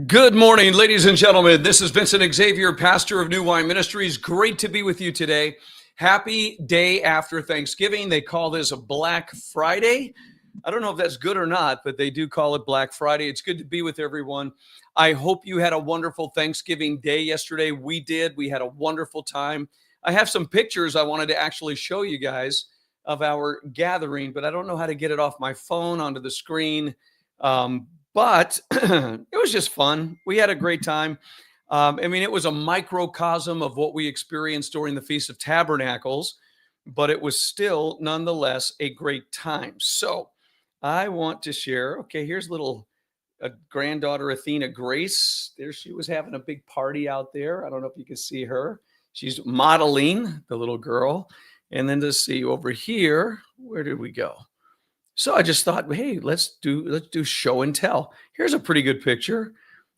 Good morning, ladies and gentlemen. This is Vincent Xavier, pastor of New Wine Ministries. Great to be with you today. Happy day after Thanksgiving. They call this a Black Friday. I don't know if that's good or not, but they do call it Black Friday. It's good to be with everyone. I hope you had a wonderful Thanksgiving day yesterday. We did. We had a wonderful time. I have some pictures I wanted to actually show you guys of our gathering, but I don't know how to get it off my phone onto the screen. But it was just fun. We had a great time. It was a microcosm of what we experienced during the Feast of Tabernacles, but it was still nonetheless a great time. So I want to share, okay, here's little granddaughter Athena Grace. There she was having a big party out there. I don't know if you can see her. She's modeling, the little girl. And then to see over here, where did we go? So I just thought, hey, let's do show and tell. Here's a pretty good picture.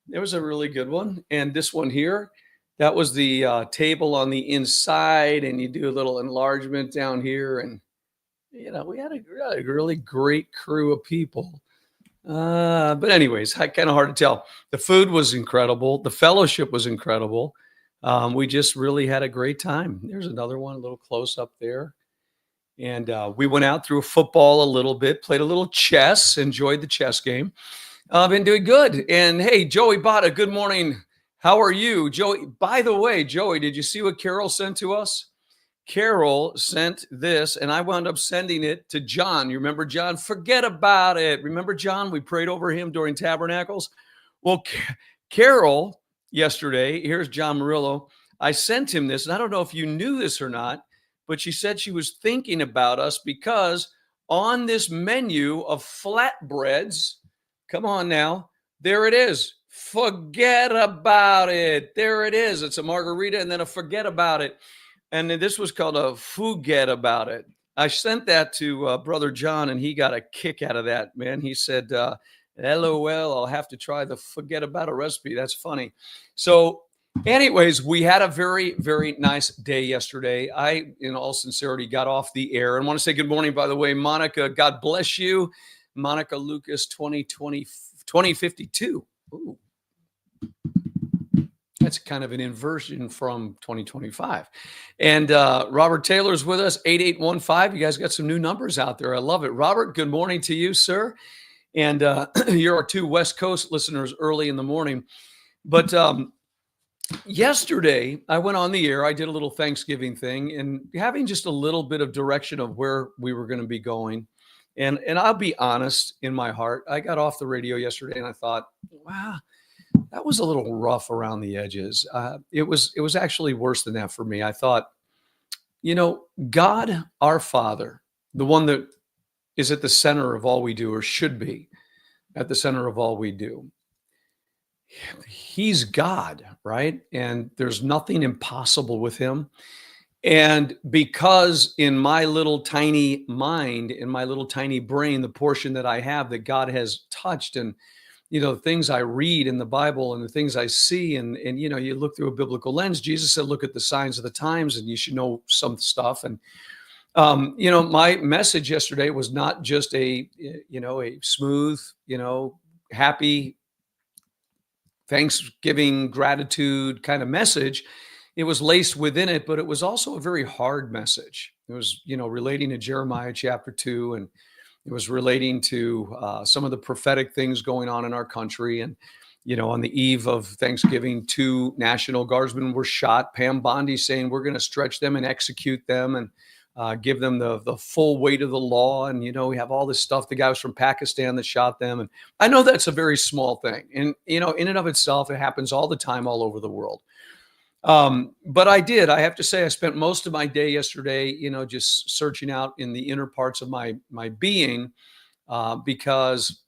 There was a really good one. And this one here, that was the table on the inside, and you do a little enlargement down here. And, we had a really great crew of people. But anyways, kind of hard to tell. The food was incredible. The fellowship was incredible. We just really had a great time. There's another one, a little close up there. And we went out, threw football a little bit, played a little chess, enjoyed the chess game. Been doing good. And hey, Joey Botta, good morning. How are you? Joey, by the way, Joey, did you see what Carol sent to us? Carol sent this, and I wound up sending it to John. You remember John? Forget about it. Remember John? We prayed over him during Tabernacles. Well, Carol, yesterday, here's John Murillo. I sent him this, and I don't know if you knew this or not, but she said she was thinking about us because on this menu of flatbreads, come on now, there it is. Forget about it. There it is. It's a margarita and then a forget about it. And then this was called a forget about it. I sent that to Brother John, and he got a kick out of that, man. He said, LOL, I'll have to try the forget about it recipe. That's funny. So anyways, we had a very, very nice day yesterday. I, in all sincerity, got off the air and want to say good morning, by the way, Monica. God bless you. Monica Lucas 2052. Ooh. That's kind of an inversion from 2025. And Robert Taylor's with us, 8815. You guys got some new numbers out there. I love it. Robert, good morning to you, sir. And you're our two West Coast listeners early in the morning. But yesterday, I went on the air. I did a little Thanksgiving thing and having just a little bit of direction of where we were going to be going. And I'll be honest, in my heart, I got off the radio yesterday and I thought, wow, that was a little rough around the edges. It was actually worse than that for me. I thought, God, our Father, the one that is at the center of all we do, or should be at the center of all we do. He's God, right? And there's nothing impossible with him. And because in my little tiny mind, in my little tiny brain, the portion that I have that God has touched, and things I read in the Bible and the things I see, and you look through a biblical lens. Jesus said, look at the signs of the times, and you should know some stuff. And my message yesterday was not just a smooth, happy Thanksgiving gratitude kind of message. It was laced within it, but it was also a very hard message. It was, relating to Jeremiah chapter 2, and it was relating to some of the prophetic things going on in our country. And, on the eve of Thanksgiving, 2 National Guardsmen were shot. Pam Bondi saying we're going to stretch them and execute them and give them the full weight of the law. And, we have all this stuff. The guy was from Pakistan that shot them. And I know that's a very small thing. And, in and of itself, it happens all the time, all over the world. But I have to say, I spent most of my day yesterday, just searching out in the inner parts of my being, because,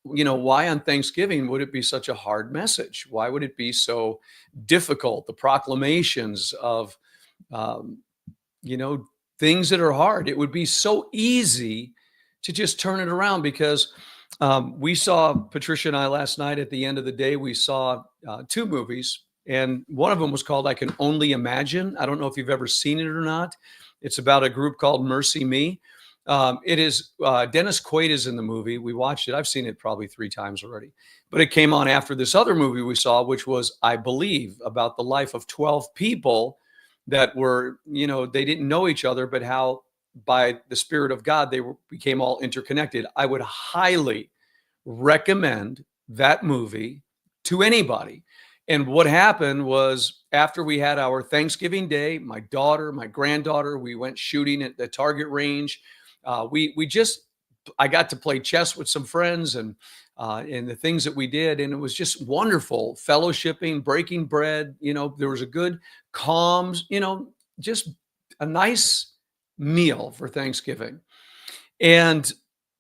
why on Thanksgiving would it be such a hard message? Why would it be so difficult? The proclamations of, things that are hard. It would be so easy to just turn it around, because we saw, Patricia and I, last night at the end of the day, we saw 2 movies. And one of them was called I Can Only Imagine. I don't know if you've ever seen it or not. It's about a group called Mercy Me. It is Dennis Quaid is in the movie. We watched it. I've seen it probably 3 times already, but it came on after this other movie we saw, which was, I believe, about the life of 12 people that were, they didn't know each other, but how by the Spirit of God became all interconnected. I would highly recommend that movie to anybody. And what happened was, after we had our Thanksgiving Day, my daughter, my granddaughter, we went shooting at the target range. I got to play chess with some friends, and the things that we did, and it was just wonderful, fellowshipping, breaking bread. There was a good calm, just a nice meal for Thanksgiving. And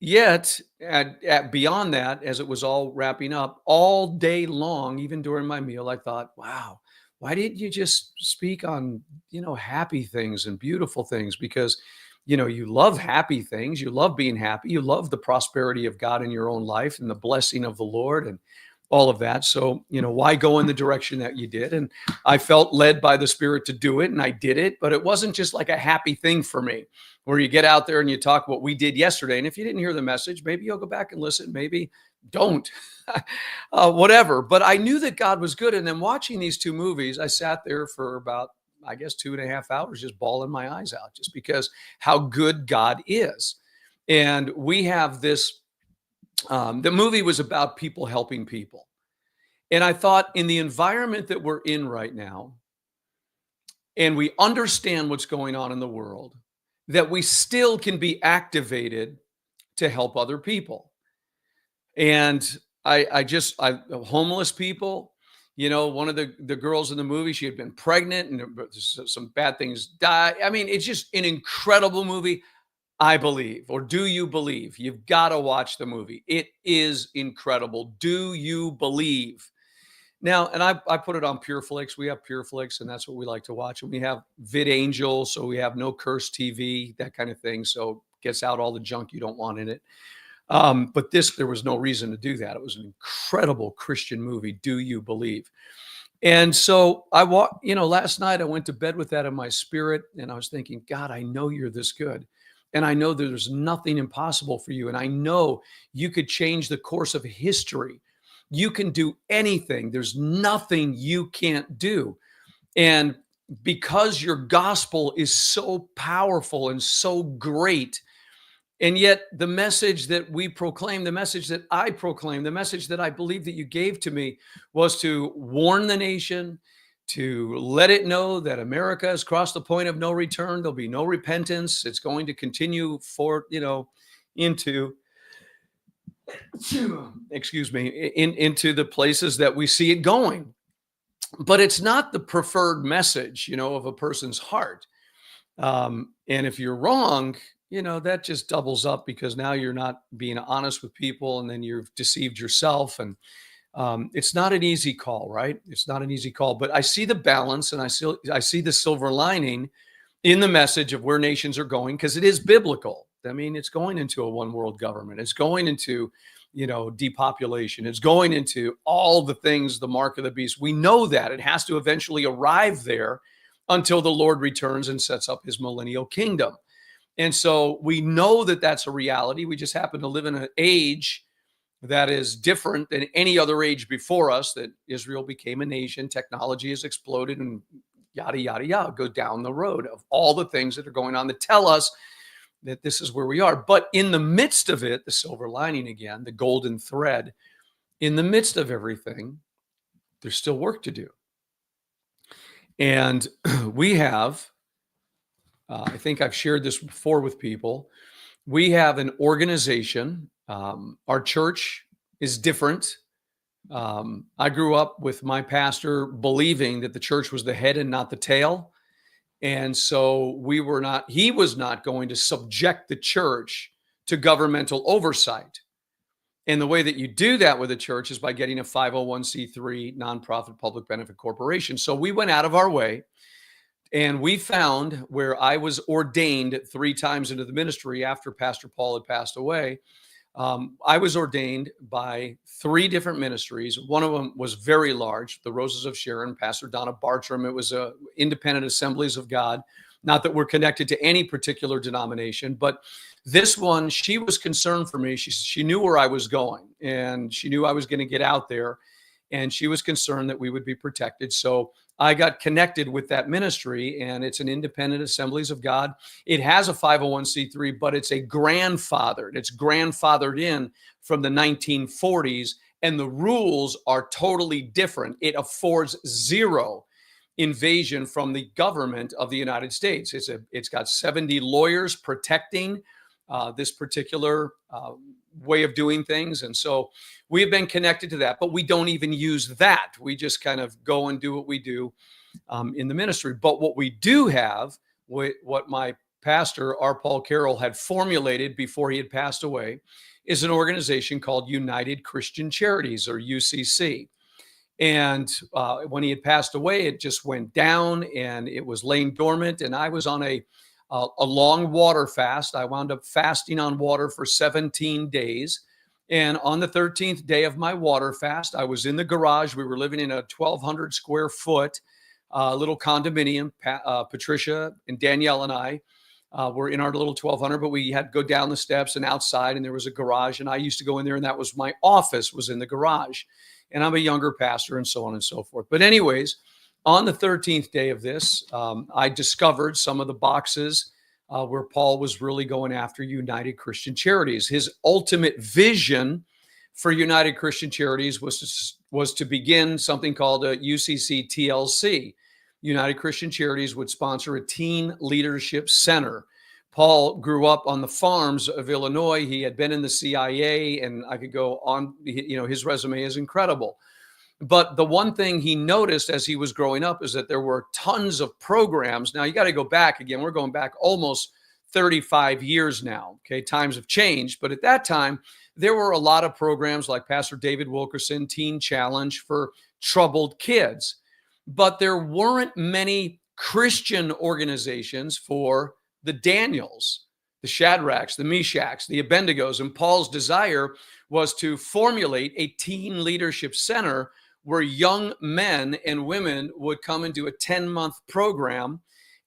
yet, at beyond that, as it was all wrapping up, all day long, even during my meal, I thought, wow, why didn't you just speak on, happy things and beautiful things? Because, you love happy things. You love being happy. You love the prosperity of God in your own life and the blessing of the Lord and all of that. So, why go in the direction that you did? And I felt led by the Spirit to do it, and I did it. But it wasn't just like a happy thing for me, where you get out there and you talk what we did yesterday. And if you didn't hear the message, maybe you'll go back and listen. Maybe don't, whatever. But I knew that God was good. And then watching these 2 movies, I sat there for about, I guess, 2.5 hours, just bawling my eyes out, just because how good God is. And we have this, the movie was about people helping people. And I thought, in the environment that we're in right now, and we understand what's going on in the world, that we still can be activated to help other people. And I homeless people, one of the girls in the movie, she had been pregnant and some bad things died. I mean, it's just an incredible movie. I believe, or do you believe? You've got to watch the movie. It is incredible. Do you believe? Now, and I put it on PureFlix. We have PureFlix, and that's what we like to watch. And we have VidAngel, so we have no curse TV, that kind of thing. So it gets out all the junk you don't want in it. But there was no reason to do that. It was an incredible Christian movie. Do you believe? And so last night I went to bed with that in my spirit, and I was thinking, God, I know you're this good. And I know there's nothing impossible for you. And I know you could change the course of history. You can do anything. There's nothing you can't do. And because your gospel is so powerful and so great, and yet the message that we proclaim, the message that I proclaim, the message that I believe that you gave to me was to warn the nation, to let it know that America has crossed the point of no return. There'll be no repentance. It's going to continue into the places that we see it going. But it's not the preferred message, of a person's heart. And if you're wrong, that just doubles up, because now you're not being honest with people, and then you've deceived yourself. And it's not an easy call, right? It's not an easy call, but I see the balance, and I see the silver lining in the message of where nations are going, because it is biblical. I mean, it's going into a one world government. It's going into, depopulation. It's going into all the things, the mark of the beast. We know that it has to eventually arrive there until the Lord returns and sets up his millennial kingdom. And so we know that that's a reality. We just happen to live in an age that is different than any other age before us, that Israel became a nation, technology has exploded, and yada, yada, yada, go down the road of all the things that are going on that tell us that this is where we are. But in the midst of it, the silver lining again, the golden thread, in the midst of everything, there's still work to do. And we have, I think I've shared this before with people, we have an organization. Our church is different. I grew up with my pastor believing that the church was the head and not the tail. And so he was not going to subject the church to governmental oversight. And the way that you do that with a church is by getting a 501c3 nonprofit public benefit corporation. So we went out of our way, and we found, where I was ordained 3 times into the ministry after Pastor Paul had passed away, I was ordained by 3 different ministries. One of them was very large, the Roses of Sharon, Pastor Donna Bartram. It was Independent Assemblies of God. Not that we're connected to any particular denomination, but this one, she was concerned for me. She knew where I was going, and she knew I was going to get out there, and she was concerned that we would be protected. So I got connected with that ministry, and it's an independent Assemblies of God. It has a 501c3, but it's grandfathered. It's grandfathered in from the 1940s, and the rules are totally different. It affords zero invasion from the government of the United States. It's got 70 lawyers protecting this particular way of doing things. And so we have been connected to that, but we don't even use that. We just kind of go and do what we do in the ministry. But what we do have, what my pastor, R. Paul Carroll, had formulated before he had passed away, is an organization called United Christian Charities, or UCC. And when he had passed away, it just went down and it was laying dormant. And I was on a long water fast. I wound up fasting on water for 17 days. And on the 13th day of my water fast, I was in the garage. We were living in a 1,200 square foot little condominium. Patricia and Danielle and I were in our little 1,200, but we had to go down the steps and outside, and there was a garage. And I used to go in there, and that was my office, was in the garage. And I'm a younger pastor, and so on and so forth. But anyways, on the 13th day of this, I discovered some of the boxes where Paul was really going after United Christian Charities. His ultimate vision for United Christian Charities was to begin something called a UCC TLC. United Christian Charities would sponsor a teen leadership center. Paul grew up on the farms of Illinois. He had been in the CIA, and I could go on. His resume is incredible. But the one thing he noticed as he was growing up is that there were tons of programs. Now, you got to go back again. We're going back almost 35 years now. Okay, times have changed. But at that time, there were a lot of programs like Pastor David Wilkerson, Teen Challenge for troubled kids. But there weren't many Christian organizations for the Daniels, the Shadrachs, the Meshachs, the Abednegos. And Paul's desire was to formulate a teen leadership center where young men and women would come and do a 10-month program,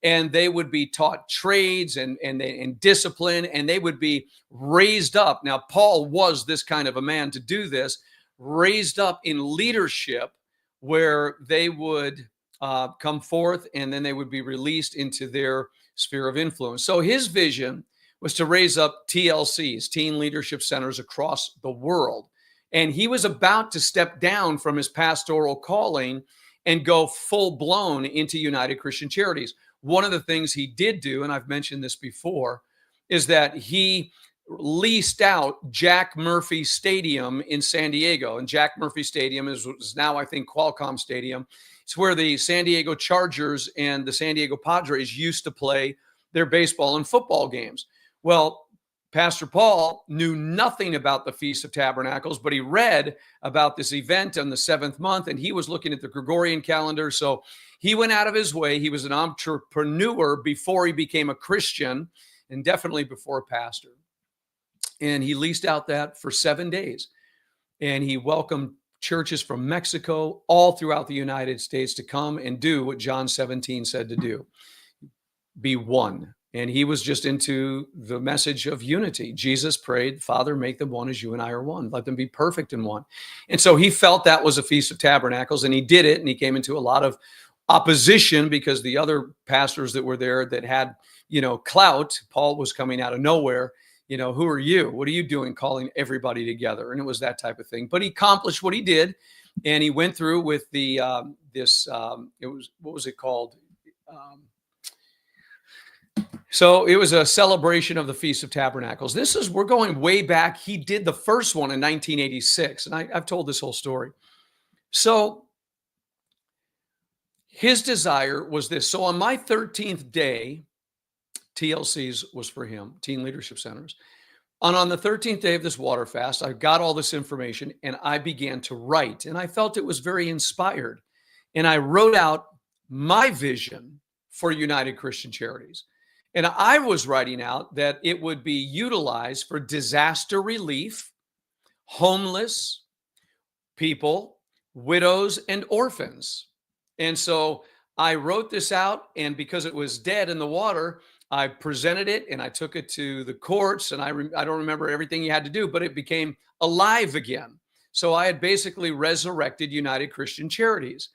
and they would be taught trades and discipline, and they would be raised up. Now, Paul was this kind of a man to do this, raised up in leadership, where they would come forth, and then they would be released into their sphere of influence. So his vision was to raise up TLCs, teen leadership centers, across the world. And he was about to step down from his pastoral calling and go full blown into United Christian Charities. One of the things he did do, and I've mentioned this before, is that he leased out Jack Murphy Stadium in San Diego. And Jack Murphy Stadium is now, I think, Qualcomm Stadium. It's where the San Diego Chargers and the San Diego Padres used to play their baseball and football games. Well, Pastor Paul knew nothing about the Feast of Tabernacles, but he read about this event on the 7th month, and he was looking at the Gregorian calendar. So he went out of his way. He was an entrepreneur before he became a Christian, and definitely before a pastor. And he leased out that for 7 days. And he welcomed churches from Mexico, all throughout the United States, to come and do what John 17 said to do: be one. And he was just into the message of unity. Jesus prayed, Father, make them one as you and I are one. Let them be perfect in one. And so he felt that was a Feast of Tabernacles, and he did it. And he came into a lot of opposition because the other pastors that were there that had, clout, Paul was coming out of nowhere. Who are you? What are you doing calling everybody together? And it was that type of thing. But he accomplished what he did. And he went through with the, what was it called? So it was a celebration of the Feast of Tabernacles. We're going way back. He did the first one in 1986. And I've told this whole story. So his desire was this. So on my 13th day, TLCs was for him, Teen Leadership Centers. And on the 13th day of this water fast, I got all this information and I began to write. And I felt it was very inspired. And I wrote out my vision for United Christian Charities. And I was writing out that it would be utilized for disaster relief, homeless people, widows, and orphans. And so I wrote this out, and because it was dead in the water, I presented it and I took it to the courts. And I don't remember everything you had to do, but it became alive again. So I had basically resurrected United Christian Charities.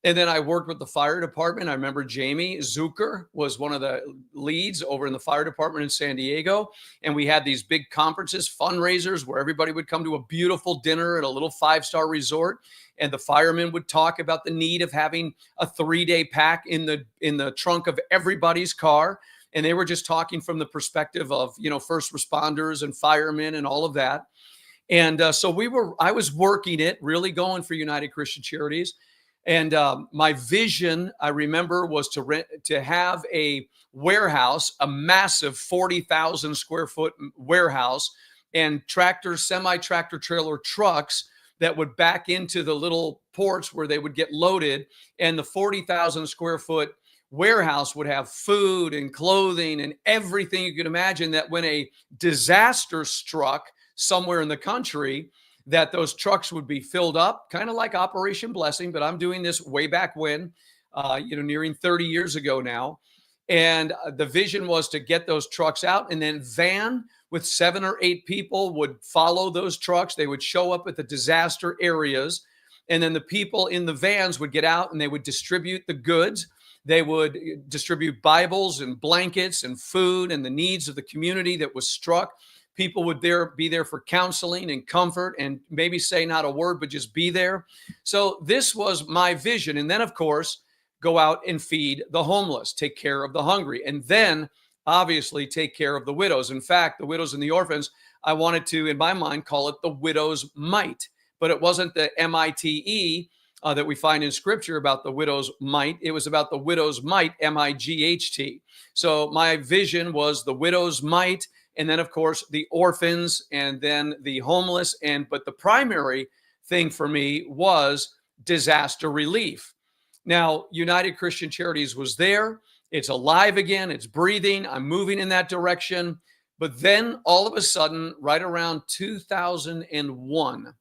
And then I worked with the fire department. I remember Jamie Zucker was one of the leads over in the fire department in San Diego. And we had these big conferences, fundraisers, where everybody would come to a beautiful dinner at a little 5-star resort. And the firemen would talk about the need of having a 3-day pack in the trunk of everybody's car. And they were just talking from the perspective of, first responders and firemen and all of that. And so I was working it, really going for United Christian Charities. And my vision, I remember, was to have a warehouse, a massive 40,000 square foot warehouse, and semi-tractor trailer trucks that would back into the little ports where they would get loaded. And the 40,000 square foot warehouse would have food and clothing and everything you could imagine, that when a disaster struck somewhere in the country, that those trucks would be filled up, kind of like Operation Blessing. But I'm doing this way back when, nearing 30 years ago now. And the vision was to get those trucks out, and then van with 7 or 8 people would follow those trucks. They would show up at the disaster areas. And then the people in the vans would get out and they would distribute the goods. They would distribute Bibles and blankets and food and the needs of the community that was struck. People would be there for counseling and comfort, and maybe say not a word, but just be there. So this was my vision. And then, of course, go out and feed the homeless, take care of the hungry, and then obviously take care of the widows. In fact, the widows and the orphans, I wanted to, in my mind, call it the widow's mite. But it wasn't the MITE that we find in Scripture about the widow's mite. It was about the widow's might, MIGHT. So my vision was the widow's mite, and then, of course, the orphans, and then the homeless. But the primary thing for me was disaster relief. Now, United Christian Charities was there. It's alive again. It's breathing. I'm moving in that direction. But then all of a sudden, right around 2001,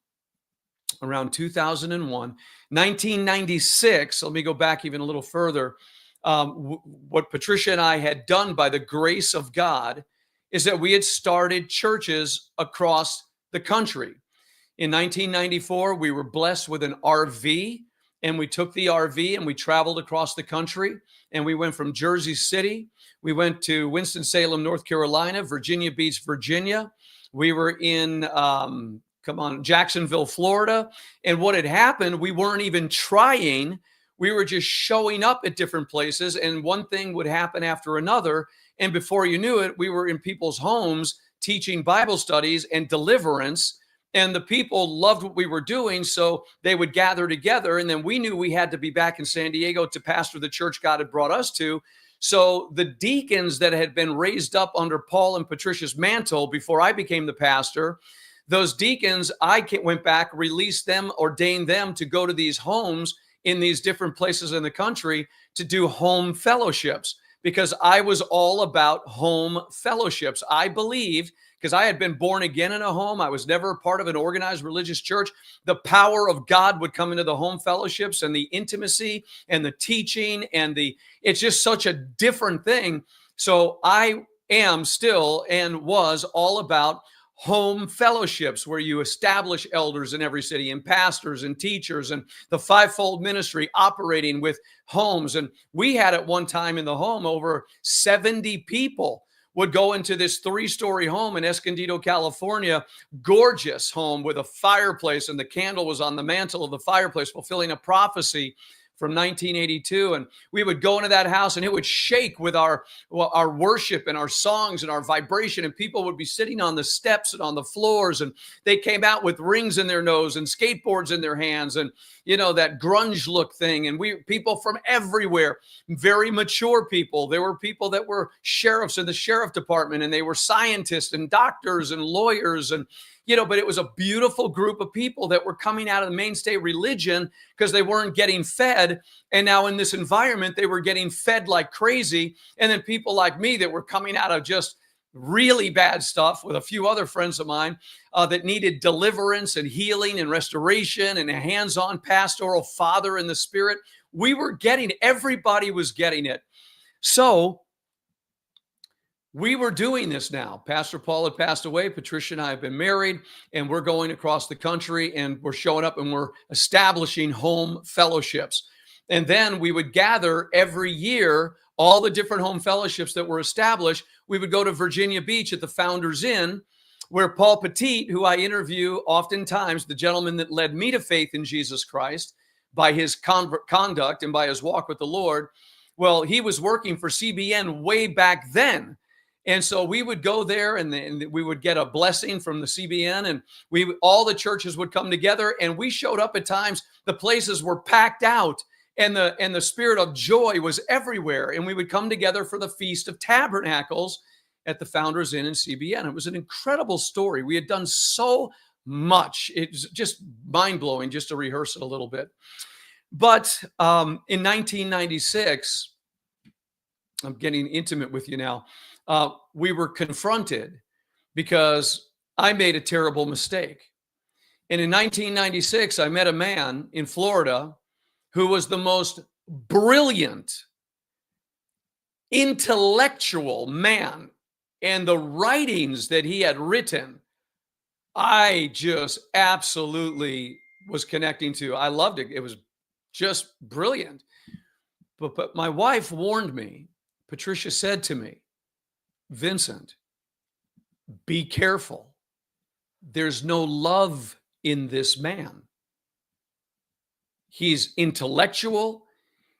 1996, let me go back even a little further. What Patricia and I had done by the grace of God is that we had started churches across the country. In 1994, we were blessed with an RV, and we took the RV and we traveled across the country. And we went from Jersey City. We went to Winston-Salem, North Carolina, Virginia Beach, Virginia. We were in, Jacksonville, Florida. And what had happened, we weren't even trying. We were just showing up at different places, and one thing would happen after another. And before you knew it, we were in people's homes teaching Bible studies and deliverance. And the people loved what we were doing, so they would gather together. And then we knew we had to be back in San Diego to pastor the church God had brought us to. So the deacons that had been raised up under Paul and Patricia's mantle before I became the pastor, those deacons, I went back, released them, ordained them to go to these homes in these different places in the country to do home fellowships, because I was all about home fellowships. I believed, because I had been born again in a home, I was never part of an organized religious church, the power of God would come into the home fellowships, and the intimacy and the teaching and it's just such a different thing. So I am still and was all about home fellowships, where you establish elders in every city and pastors and teachers, and the fivefold ministry operating with homes. And we had at one time in the home over 70 people would go into this 3-story home in Escondido, California, gorgeous home with a fireplace, and the candle was on the mantle of the fireplace, fulfilling a prophecy from 1982. And we would go into that house, and it would shake with our worship and our songs and our vibration. And people would be sitting on the steps and on the floors, and they came out with rings in their nose and skateboards in their hands, and that grunge look thing. And people from everywhere, very mature people. There were people that were sheriffs in the sheriff department, and they were scientists and doctors and lawyers, and but it was a beautiful group of people that were coming out of the mainstay religion because they weren't getting fed. And now in this environment, they were getting fed like crazy. And then people like me that were coming out of just really bad stuff with a few other friends of mine that needed deliverance and healing and restoration and a hands-on pastoral father in the spirit. Everybody was getting it. So we were doing this now. Pastor Paul had passed away. Patricia and I have been married, and we're going across the country, and we're showing up, and we're establishing home fellowships. And then we would gather every year, all the different home fellowships that were established. We would go to Virginia Beach at the Founders Inn, where Paul Petit, who I interview oftentimes, the gentleman that led me to faith in Jesus Christ by his conduct and by his walk with the Lord, well, he was working for CBN way back then. And so we would go there, and we would get a blessing from the CBN, and all the churches would come together, and we showed up at times. The places were packed out, and the spirit of joy was everywhere. And we would come together for the Feast of Tabernacles at the Founders Inn in CBN. It was an incredible story. We had done so much. It was just mind-blowing just to rehearse it a little bit. But in 1996, I'm getting intimate with you now, we were confronted because I made a terrible mistake. And in 1996, I met a man in Florida who was the most brilliant, intellectual man. And the writings that he had written, I just absolutely was connecting to. I loved it. It was just brilliant. But my wife warned me. Patricia said to me, Vincent, be careful. There's no love in this man. He's intellectual.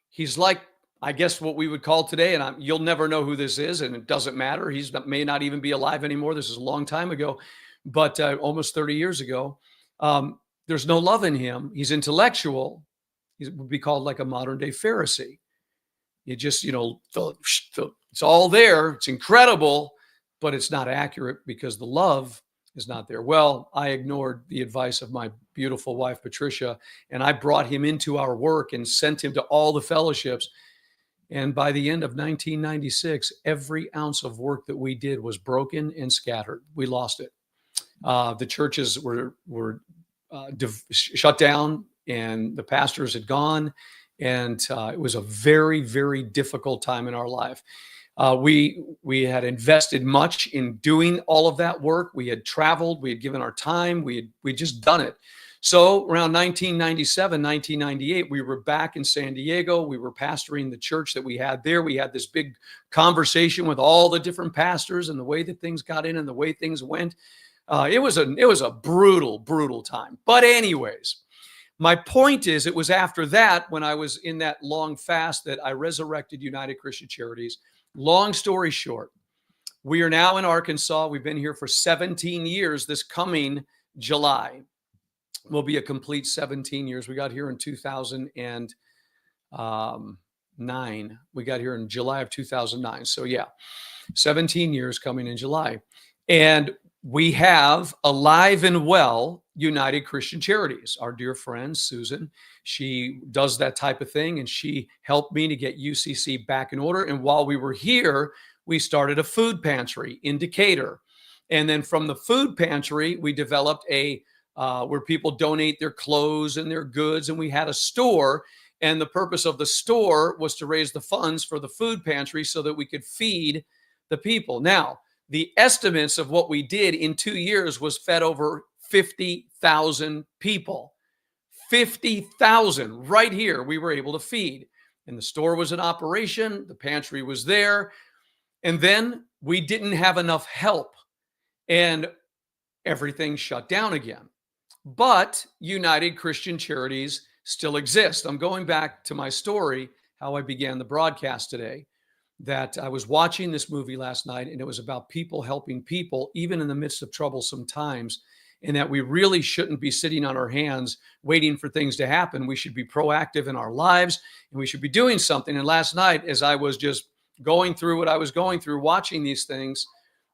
He's like, I guess, what we would call today, and you'll never know who this is, and it doesn't matter. He may not even be alive anymore. This is a long time ago, but almost 30 years ago. There's no love in him. He's intellectual. He would be called like a modern day Pharisee. You just, it's all there. It's incredible, but it's not accurate because the love is not there. Well, I ignored the advice of my beautiful wife, Patricia, and I brought him into our work and sent him to all the fellowships. And by the end of 1996, every ounce of work that we did was broken and scattered. We lost it. The churches were shut down, and the pastors had gone. And it was a very, very difficult time in our life. We had invested much in doing all of that work. We had traveled. We had given our time. We just done it. So around 1997, 1998, we were back in San Diego. We were pastoring the church that we had there. We had this big conversation with all the different pastors and the way that things got in and the way things went. It was a brutal, brutal time. But anyways, my point is, it was after that, when I was in that long fast, that I resurrected United Christian Charities. Long story short, we are now in Arkansas. We've been here for 17 years. This coming July will be a complete 17 years. We got here in 2009. We got here in July of 2009. So yeah, 17 years coming in July. And we have alive and well United Christian Charities. Our dear friend, Susan, she does that type of thing, and she helped me to get UCC back in order. And while we were here, we started a food pantry in Decatur. And then from the food pantry, we developed where people donate their clothes and their goods. And we had a store. And the purpose of the store was to raise the funds for the food pantry so that we could feed the people. Now, the estimates of what we did in 2 years was fed over 50,000 people. 50,000 right here we were able to feed. And the store was in operation. The pantry was there. And then we didn't have enough help. And everything shut down again. But United Christian Charities still exist. I'm going back to my story, how I began the broadcast today. That I was watching this movie last night, and it was about people helping people, even in the midst of troublesome times, and that we really shouldn't be sitting on our hands waiting for things to happen. We should be proactive in our lives, and we should be doing something. And last night, as I was just going through what I was going through, watching these things,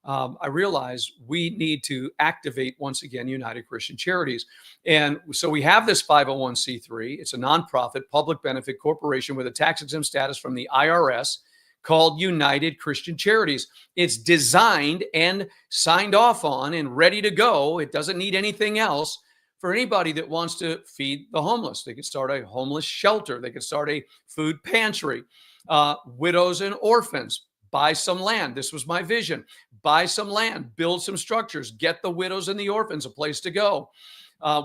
I realized we need to activate once again United Christian Charities. And so we have this 501c3. It's a nonprofit, public benefit corporation with a tax-exempt status from the IRS, called United Christian Charities. It's designed and signed off on and ready to go. It doesn't need anything else for anybody that wants to feed the homeless. They could start a homeless shelter. They could start a food pantry. Widows and orphans, buy some land. This was my vision. Buy some land, build some structures, get the widows and the orphans a place to go.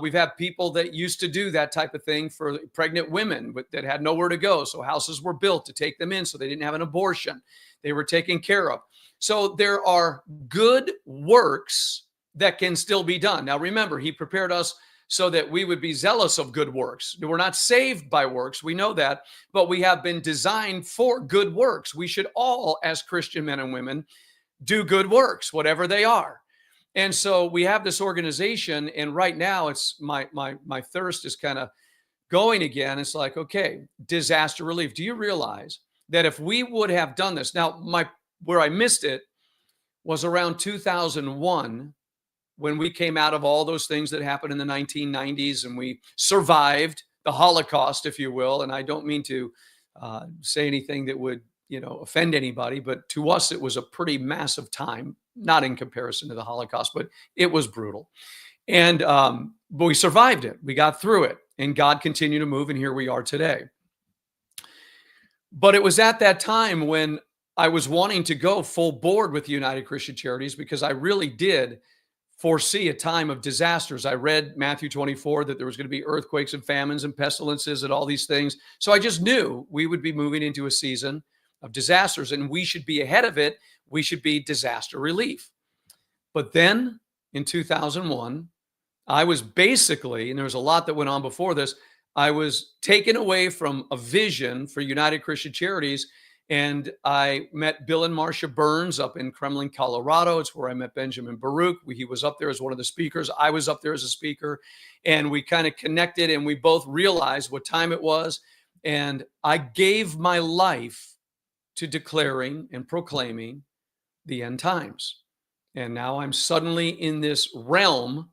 We've had people that used to do that type of thing for pregnant women that had nowhere to go. So houses were built to take them in so they didn't have an abortion. They were taken care of. So there are good works that can still be done. Now, remember, he prepared us so that we would be zealous of good works. We're not saved by works. We know that, but we have been designed for good works. We should all, as Christian men and women, do good works, whatever they are. And so we have this organization, and right now it's my thirst is kind of going again. It's like, okay, disaster relief. Do you realize that if we would have done this, now where I missed it was around 2001, when we came out of all those things that happened in the 1990s and we survived the Holocaust, if you will. And I don't mean to say anything that would, offend anybody, but to us, it was a pretty massive time, not in comparison to the Holocaust, but it was brutal. And but we survived it. We got through it, and God continued to move, and here we are today. But it was at that time when I was wanting to go full board with United Christian Charities, because I really did foresee a time of disasters. I read Matthew 24 that there was going to be earthquakes and famines and pestilences and all these things. So I just knew we would be moving into a season of disasters, and we should be ahead of it. We should be disaster relief. But then in 2001, I was basically, and there was a lot that went on before this, I was taken away from a vision for United Christian Charities. And I met Bill and Marcia Burns up in Kremlin, Colorado. It's where I met Benjamin Baruch. He was up there as one of the speakers. I was up there as a speaker. And we kind of connected, and we both realized what time it was. And I gave my life to declaring and proclaiming the end times. And now I'm suddenly in this realm.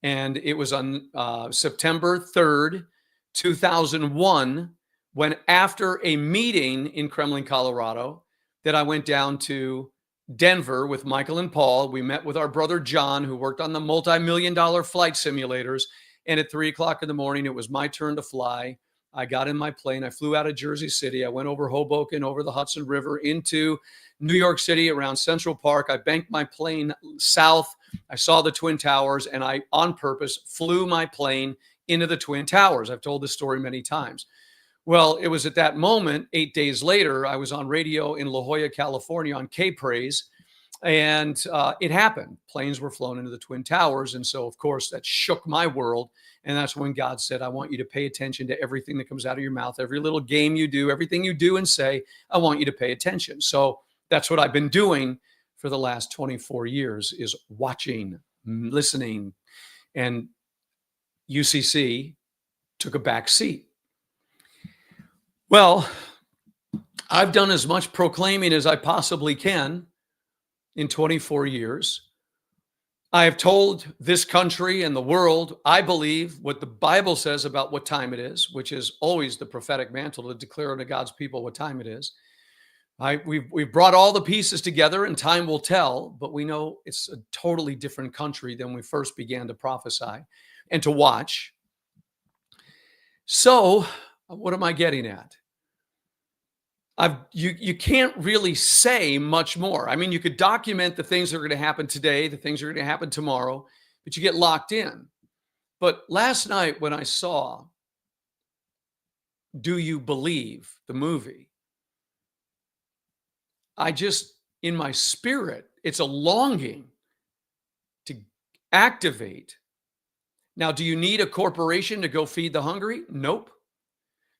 And it was on September 3rd, 2001, when after a meeting in Kremlin, Colorado, that I went down to Denver with Michael and Paul. We met with our brother John, who worked on the multi-million-dollar flight simulators. And at 3:00 in the morning, it was my turn to fly. I got in my plane. I flew out of Jersey City. I went over Hoboken, over the Hudson River, into New York City, around Central Park. I banked my plane south. I saw the Twin Towers, and I, on purpose, flew my plane into the Twin Towers. I've told this story many times. Well, it was at that moment, 8 days later, I was on radio in La Jolla, California on K-Praise, and it happened. Planes were flown into the Twin Towers. And so, of course, that shook my world. And that's when God said, I want you to pay attention to everything that comes out of your mouth, every little game you do, everything you do and say, I want you to pay attention. So that's what I've been doing for the last 24 years, is watching, listening, and UCC took a back seat. Well, I've done as much proclaiming as I possibly can in 24 years. I have told this country and the world, I believe, what the Bible says about what time it is, which is always the prophetic mantle to declare to God's people what time it is. We've brought all the pieces together, and time will tell, but we know it's a totally different country than we first began to prophesy and to watch. So, what am I getting at? You can't really say much more. I mean, you could document the things that are going to happen today, the things that are going to happen tomorrow, but you get locked in. But last night when I saw Do You Believe, the movie, I just, in my spirit, it's a longing to activate. Now, do you need a corporation to go feed the hungry? Nope.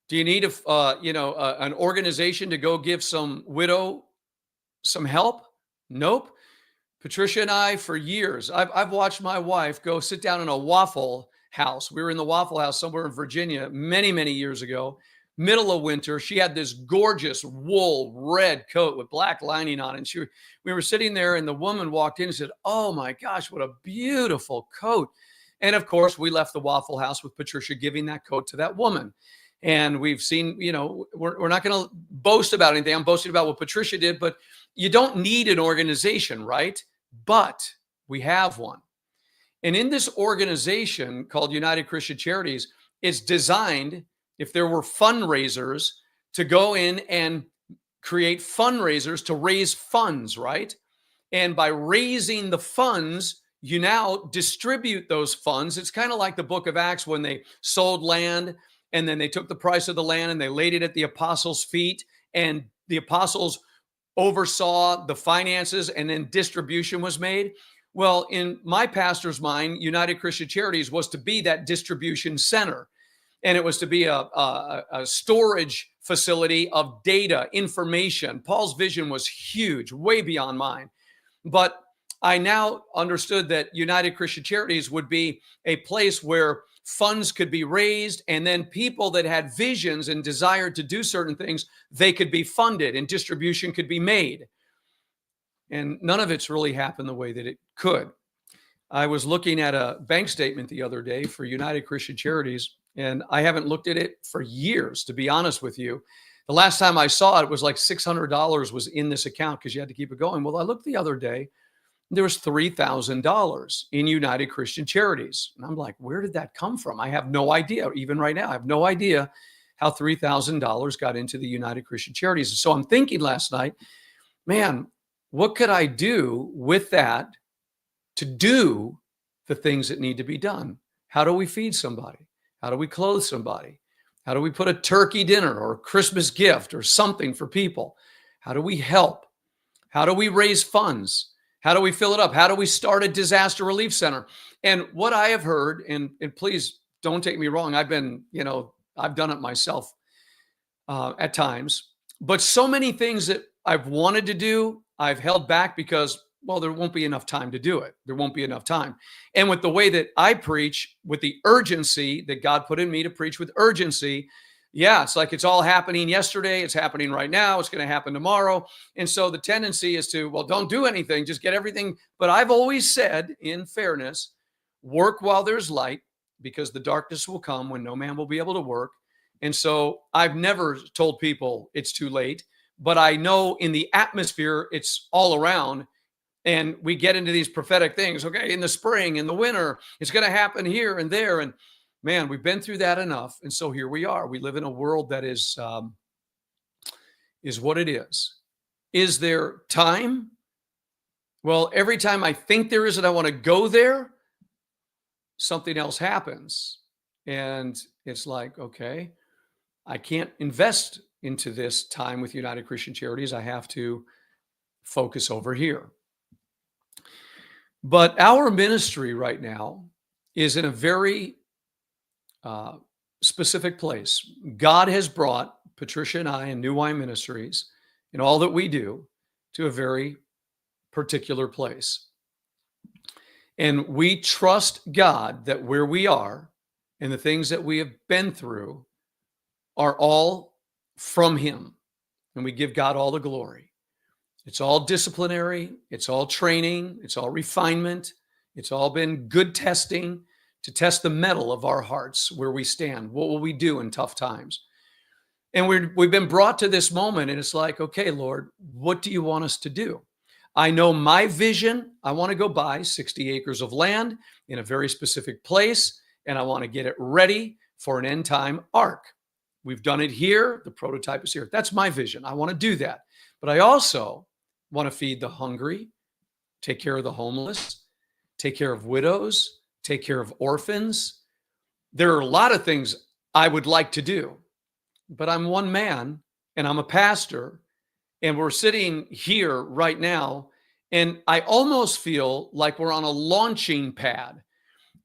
Do you need an organization to go give some widow some help? Nope. Patricia and I, for years, I've watched my wife go sit down in a Waffle House. We were in the Waffle House somewhere in Virginia many, many years ago, middle of winter. She had this gorgeous wool red coat with black lining on it. And we were sitting there, and the woman walked in and said, "Oh my gosh, what a beautiful coat." And of course, we left the Waffle House with Patricia giving that coat to that woman. And we've seen, we're not going to boast about anything. I'm boasting about what Patricia did, but you don't need an organization, right? But we have one. And in this organization called United Christian Charities, it's designed, if there were fundraisers, to go in and create fundraisers to raise funds, right? And by raising the funds, you now distribute those funds. It's kind of like the book of Acts when they sold land and then they took the price of the land and they laid it at the apostles' feet, and the apostles oversaw the finances and then distribution was made. Well, in my pastor's mind, United Christian Charities was to be that distribution center. And it was to be a storage facility of data, information. Paul's vision was huge, way beyond mine. But I now understood that United Christian Charities would be a place where funds could be raised, and then people that had visions and desired to do certain things, they could be funded and distribution could be made. And none of it's really happened the way that it could. I was looking at a bank statement the other day for United Christian Charities, and I haven't looked at it for years, to be honest with you. The last time I saw it was like $600 was in this account because you had to keep it going. Well, I looked the other day, there was $3,000 in United Christian Charities. And I'm like, where did that come from? I have no idea. Even right now, I have no idea how $3,000 got into the United Christian Charities. And so I'm thinking last night, man, what could I do with that to do the things that need to be done? How do we feed somebody? How do we clothe somebody? How do we put a turkey dinner or a Christmas gift or something for people? How do we help? How do we raise funds? How do we fill it up? How do we start a disaster relief center? And what I have heard, and please don't take me wrong, I've done it myself at times, but so many things that I've wanted to do, I've held back because, well, there won't be enough time to do it. There won't be enough time. And with the way that I preach, with the urgency that God put in me to preach with urgency, yeah, it's like it's all happening yesterday. It's happening right now. It's going to happen tomorrow. And so the tendency is to, well, don't do anything. Just get everything. But I've always said, in fairness, work while there's light, because the darkness will come when no man will be able to work. And so I've never told people it's too late, but I know in the atmosphere, it's all around. And we get into these prophetic things. Okay, in the spring, in the winter, it's going to happen here and there. And man, we've been through that enough. And so here we are. We live in a world that is what it is. Is there time? Well, every time I think there is and I want to go there, something else happens. And it's like, okay, I can't invest into this time with United Christian Charities. I have to focus over here. But our ministry right now is in a very specific place. God has brought Patricia and I and New Wine Ministries and all that we do to a very particular place. And we trust God that where we are and the things that we have been through are all from Him. And we give God all the glory. It's all disciplinary. It's all training. It's all refinement. It's all been good testing to test the metal of our hearts, where we stand. What will we do in tough times? And we've been brought to this moment, and it's like, okay, Lord, what do you want us to do? I know my vision. I want to go buy 60 acres of land in a very specific place, and I want to get it ready for an end time ark. We've done it here. The prototype is here. That's my vision. I want to do that. But I also want to feed the hungry, take care of the homeless, take care of widows, take care of orphans. There are a lot of things I would like to do, but I'm one man and I'm a pastor, and we're sitting here right now, and I almost feel like we're on a launching pad.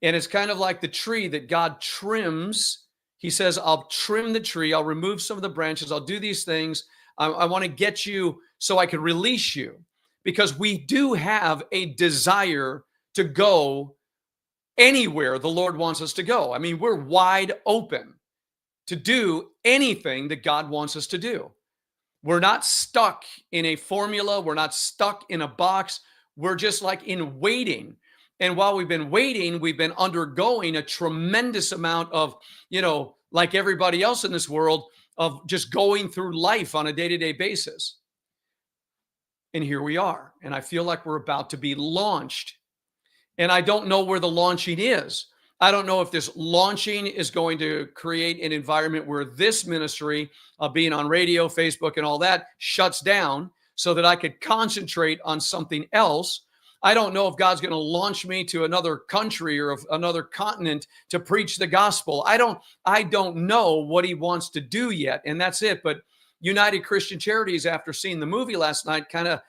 And it's kind of like the tree that God trims. He says, I'll trim the tree. I'll remove some of the branches. I'll do these things. I want to get you so I can release you, because we do have a desire to go anywhere the Lord wants us to go. I mean, we're wide open to do anything that God wants us to do. We're not stuck in a formula. We're not stuck in a box. We're just like in waiting. And while we've been waiting, we've been undergoing a tremendous amount of, like everybody else in this world, of just going through life on a day-to-day basis. And here we are. And I feel like we're about to be launched. And I don't know where the launching is. I don't know if this launching is going to create an environment where this ministry, being on radio, Facebook, and all that, shuts down so that I could concentrate on something else. I don't know if God's going to launch me to another country or another continent to preach the gospel. I don't know what he wants to do yet, and that's it. But United Christian Charities, after seeing the movie last night, kind of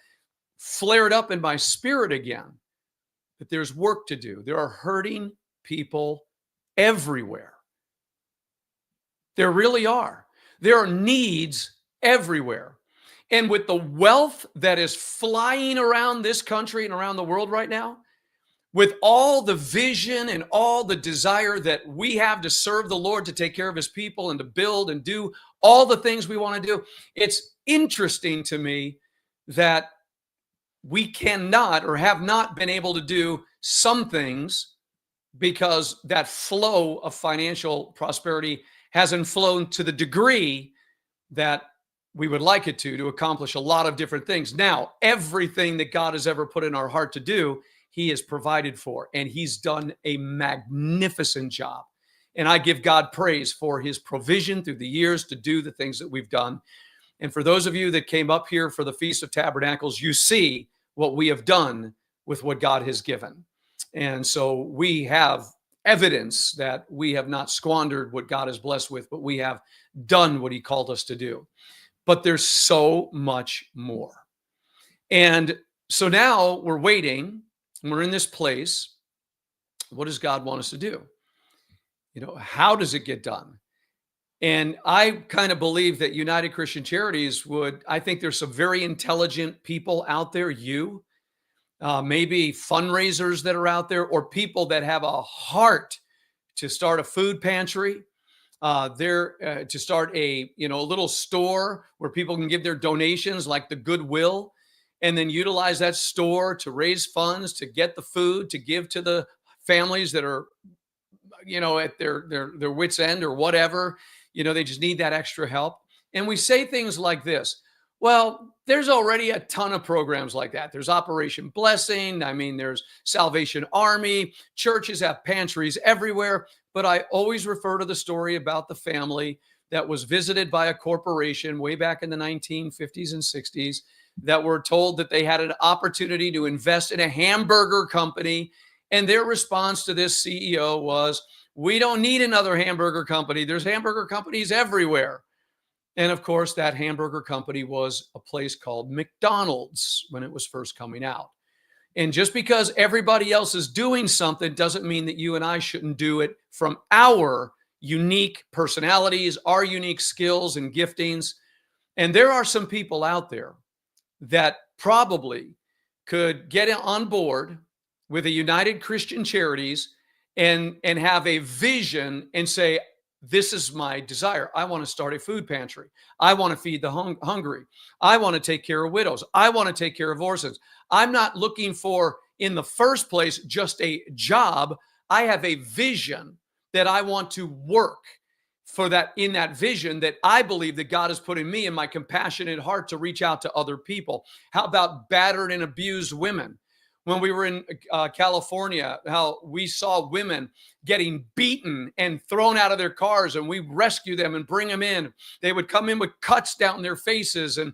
flared up in my spirit again that there's work to do. There are hurting people everywhere. There really are. There are needs everywhere. And with the wealth that is flying around this country and around the world right now, with all the vision and all the desire that we have to serve the Lord, to take care of his people and to build and do all the things we want to do, it's interesting to me that we cannot or have not been able to do some things because that flow of financial prosperity hasn't flown to the degree that we would like it to accomplish a lot of different things. Now, everything that God has ever put in our heart to do, he has provided for, and he's done a magnificent job. And I give God praise for his provision through the years to do the things that we've done. And for those of you that came up here for the Feast of Tabernacles, you see what we have done with what God has given. And so we have evidence that we have not squandered what God has blessed with, but we have done what he called us to do. But there's so much more. And so now we're waiting, and we're in this place. What does God want us to do? How does it get done? And I kind of believe that United Christian Charities I think there's some very intelligent people out there, maybe fundraisers that are out there, or people that have a heart to start a food pantry, to start a little store where people can give their donations, like the Goodwill, and then utilize that store to raise funds, to get the food, to give to the families that are, at their wits' end or whatever. They just need that extra help. And we say things like this: well, there's already a ton of programs like that. There's Operation Blessing. There's Salvation Army. Churches have pantries everywhere. But I always refer to the story about the family that was visited by a corporation way back in the 1950s and 60s that were told that they had an opportunity to invest in a hamburger company. And their response to this CEO was, "We don't need another hamburger company. There's hamburger companies everywhere." And of course, that hamburger company was a place called McDonald's when it was first coming out. And just because everybody else is doing something doesn't mean that you and I shouldn't do it from our unique personalities, our unique skills and giftings. And there are some people out there that probably could get on board with a United Christian Charities and have a vision and say, this is my desire. I want to start a food pantry. I want to feed the hungry. I want to take care of widows. I want to take care of orphans. I'm not looking for, in the first place, just a job. I have a vision that I want to work for, that in that vision that I believe that God has put in me, in my compassionate heart, to reach out to other people. How about battered and abused women? When we were in California, how we saw women getting beaten and thrown out of their cars, and we rescue them and bring them in. They would come in with cuts down their faces. And,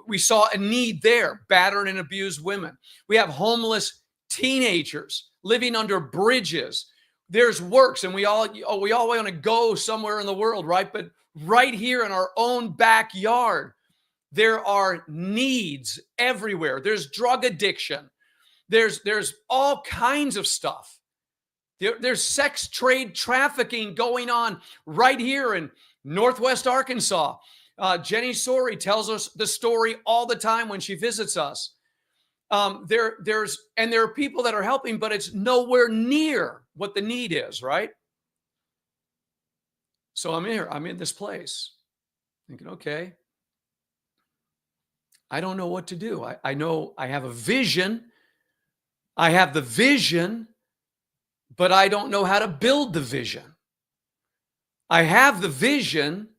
we saw a need there, battered and abused women. We have homeless teenagers living under bridges. There's works, and we all want to go somewhere in the world, right? But right here in our own backyard, there are needs everywhere. There's drug addiction. There's all kinds of stuff. There's sex trade trafficking going on right here in Northwest Arkansas. Jenny Sorey tells us the story all the time when she visits us. There are people that are helping, but it's nowhere near what the need is, right? So I'm here. I'm in this place thinking, okay, I don't know what to do. I know I have a vision. I have the vision, but I don't know how to build the vision. I have the vision,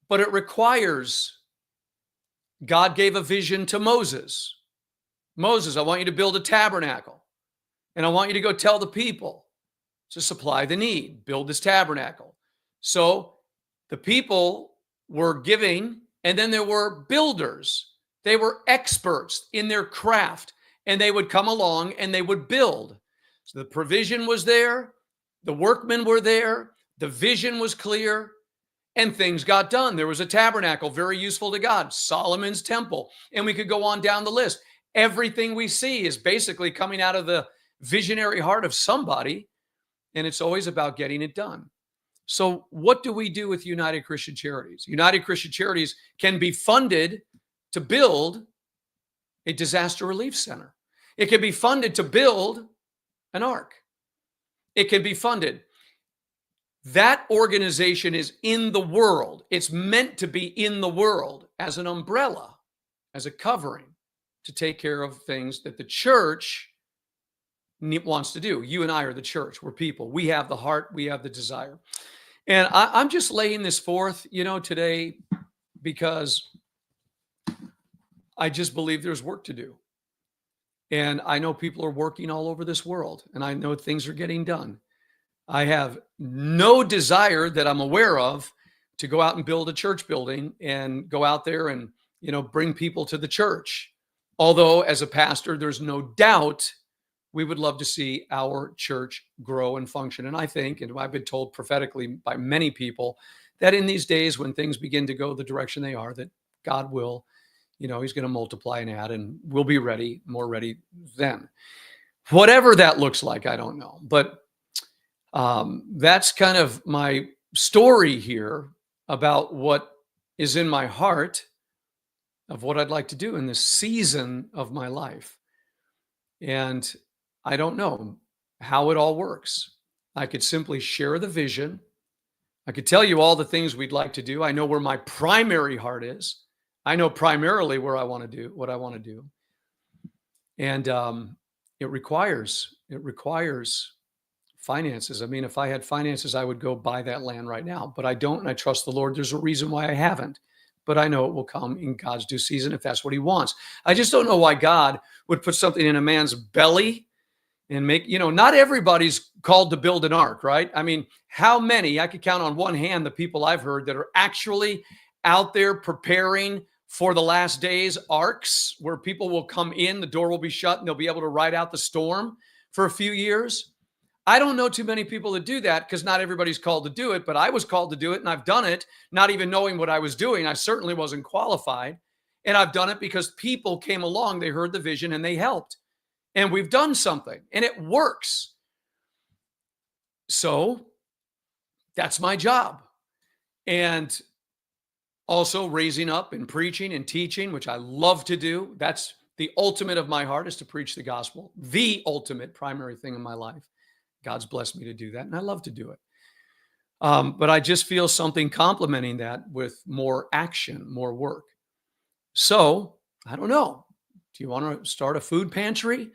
but it requires, God gave a vision to Moses. Moses, I want you to build a tabernacle. And I want you to go tell the people to supply the need, build this tabernacle. So the people were giving, and then there were builders. They were experts in their craft, and they would come along and they would build. So the provision was there, the workmen were there, the vision was clear, and things got done. There was a tabernacle, very useful to God, Solomon's temple, and we could go on down the list. Everything we see is basically coming out of the visionary heart of somebody, and it's always about getting it done. So what do we do with United Christian Charities? United Christian Charities can be funded to build a disaster relief center. It can be funded to build an ark. It can be funded. That organization is in the world. It's meant to be in the world as an umbrella, as a covering to take care of things that the church wants to do. You and I are the church. We're people. We have the heart. We have the desire. And I'm just laying this forth, today because I just believe there's work to do. And I know people are working all over this world, and I know things are getting done. I have no desire that I'm aware of to go out and build a church building and go out there and, bring people to the church. Although as a pastor, there's no doubt we would love to see our church grow and function. And I think, and I've been told prophetically by many people, that in these days when things begin to go the direction they are, that God will, he's going to multiply and add, and we'll be ready, more ready then. Whatever that looks like, I don't know. But that's kind of my story here about what is in my heart of what I'd like to do in this season of my life. And I don't know how it all works. I could simply share the vision. I could tell you all the things we'd like to do. I know where my primary heart is. I know primarily where I want to do what I want to do. And it requires finances. I mean, if I had finances, I would go buy that land right now, but I don't. And I trust the Lord. There's a reason why I haven't, but I know it will come in God's due season if that's what he wants. I just don't know why God would put something in a man's belly and make, not everybody's called to build an ark, right? I mean, how many, I could count on one hand the people I've heard that are actually out there preparing for the last days arks where people will come in, the door will be shut, and they'll be able to ride out the storm for a few years. I don't know too many people that do that because not everybody's called to do it, but I was called to do it and I've done it, not even knowing what I was doing. I certainly wasn't qualified. And I've done it because people came along, they heard the vision and they helped. And we've done something and it works. So that's my job. And also raising up and preaching and teaching, which I love to do. That's the ultimate of my heart, is to preach the gospel. The ultimate primary thing in my life. God's blessed me to do that, and I love to do it. But I just feel something complementing that with more action, more work. So I don't know. Do you want to start a food pantry?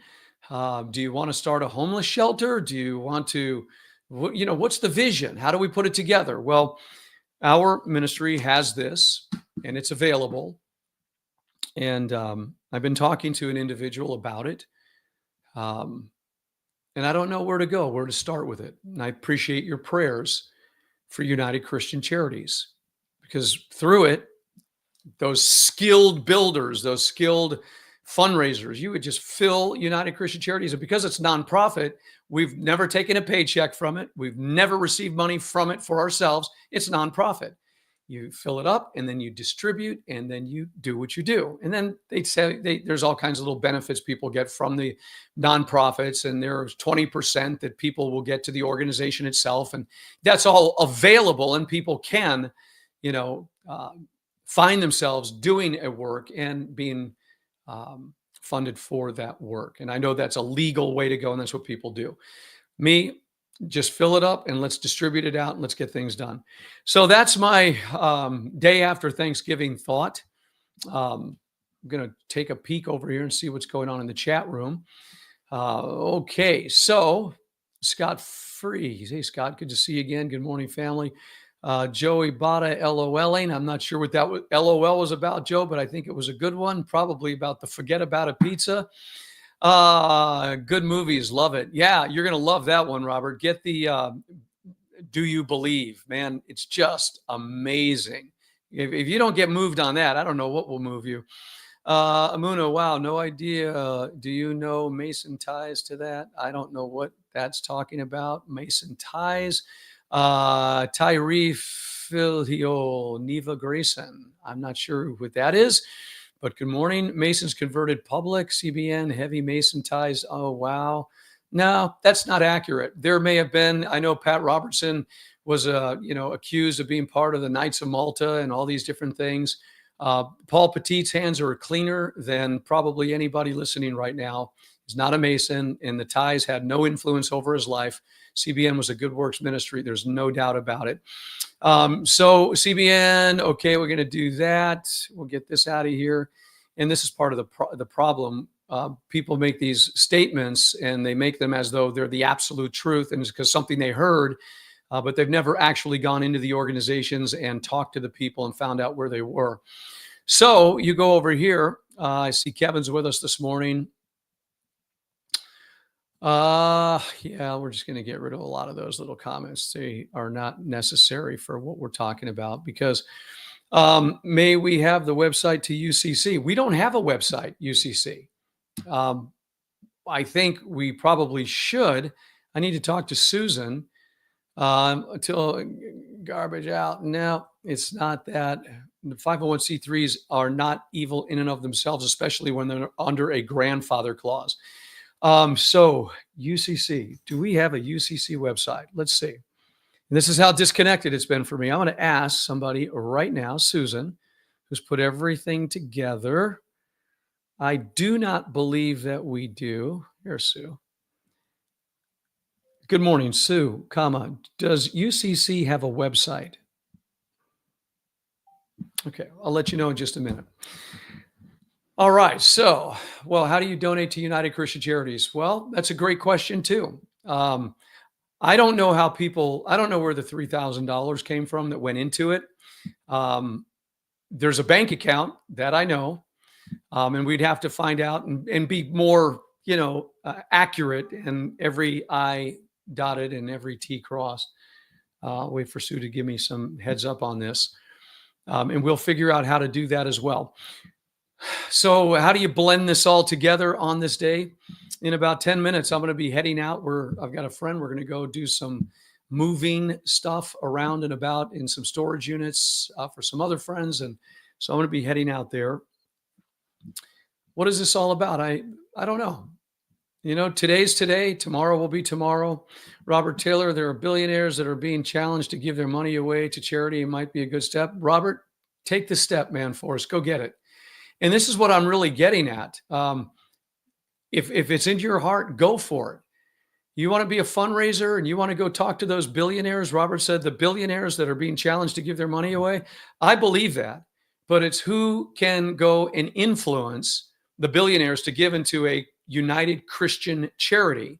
Do you want to start a homeless shelter? Do you want to, what's the vision? How do we put it together? Well, our ministry has this, and it's available. And I've been talking to an individual about it. And I don't know where to start with it. And I appreciate your prayers for United Christian Charities, because through it, those skilled builders, those skilled fundraisers, you would just fill United Christian Charities. And because it's nonprofit, we've never taken a paycheck from it. We've never received money from it for ourselves. It's nonprofit. You fill it up and then you distribute and then you do what you do. And then they say there's all kinds of little benefits people get from the nonprofits. And there's 20% that people will get to the organization itself. And that's all available, and people can, find themselves doing a work and being funded for that work. And I know that's a legal way to go, and that's what people do. Me, just fill it up and let's distribute it out and let's get things done. So that's my day after Thanksgiving thought. I'm going to take a peek over here and see what's going on in the chat room. Okay, so Scott Free. Hey, Scott, good to see you again. Good morning, family. Joey Bada LOLing. I'm not sure what that LOL was about, Joe, but I think it was a good one. Probably about the forget about a pizza. Good movies. Love it. Yeah, you're going to love that one, Robert. Get the Do You Believe? Man, it's just amazing. If you don't get moved on that, I don't know what will move you. Amuna, wow, no idea. Do you know Mason ties to that? I don't know what that's talking about. Mason ties. Tyree Filio Neva Grayson. I'm not sure what that is, but good morning. Mason's converted public, CBN, heavy Mason ties. Oh, wow. No, that's not accurate. There may have been, I know Pat Robertson was, accused of being part of the Knights of Malta and all these different things. Paul Petit's hands are cleaner than probably anybody listening right now. He's not a Mason, and the ties had no influence over his life. CBN was a good works ministry. There's no doubt about it. So CBN, okay, we're going to do that. We'll get this out of here. And this is part of the problem. People make these statements and they make them as though they're the absolute truth, and it's because something they heard, but they've never actually gone into the organizations and talked to the people and found out where they were. So you go over here. I see Kevin's with us this morning. Yeah, we're just going to get rid of a lot of those little comments. They are not necessary for what we're talking about, because may we have the website to UCC? We don't have a website, UCC. I think we probably should. I need to talk to Susan until garbage out. No, it's not that. The 501c3s are not evil in and of themselves, especially when they're under a grandfather clause. So UCC, do we have a UCC website? Let's see. And this is how disconnected it's been for me. I'm going to ask somebody right now, Susan, who's put everything together. I do not believe that we do. Here's Sue. Good morning, Sue, does UCC have a website? Okay, I'll let you know in just a minute. All right, so, well, how do you donate to United Christian Charities? Well, that's a great question too. I don't know how I don't know where the $3,000 came from that went into it. There's a bank account that I know, and we'd have to find out and be more, accurate, and every I dotted and every T crossed. Wait for Sue to give me some heads up on this. And we'll figure out how to do that as well. So how do you blend this all together on this day? In about 10 minutes, I'm going to be heading out. I've got a friend. We're going to go do some moving stuff around and about in some storage units for some other friends. And so I'm going to be heading out there. What is this all about? I don't know. Today's today. Tomorrow will be tomorrow. Robert Taylor, there are billionaires that are being challenged to give their money away to charity. It might be a good step. Robert, take the step, man, for us. Go get it. And this is what I'm really getting at. If it's in your heart, go for it. You want to be a fundraiser and you want to go talk to those billionaires. Robert said the billionaires that are being challenged to give their money away. I believe that, but it's who can go and influence the billionaires to give into a United Christian charity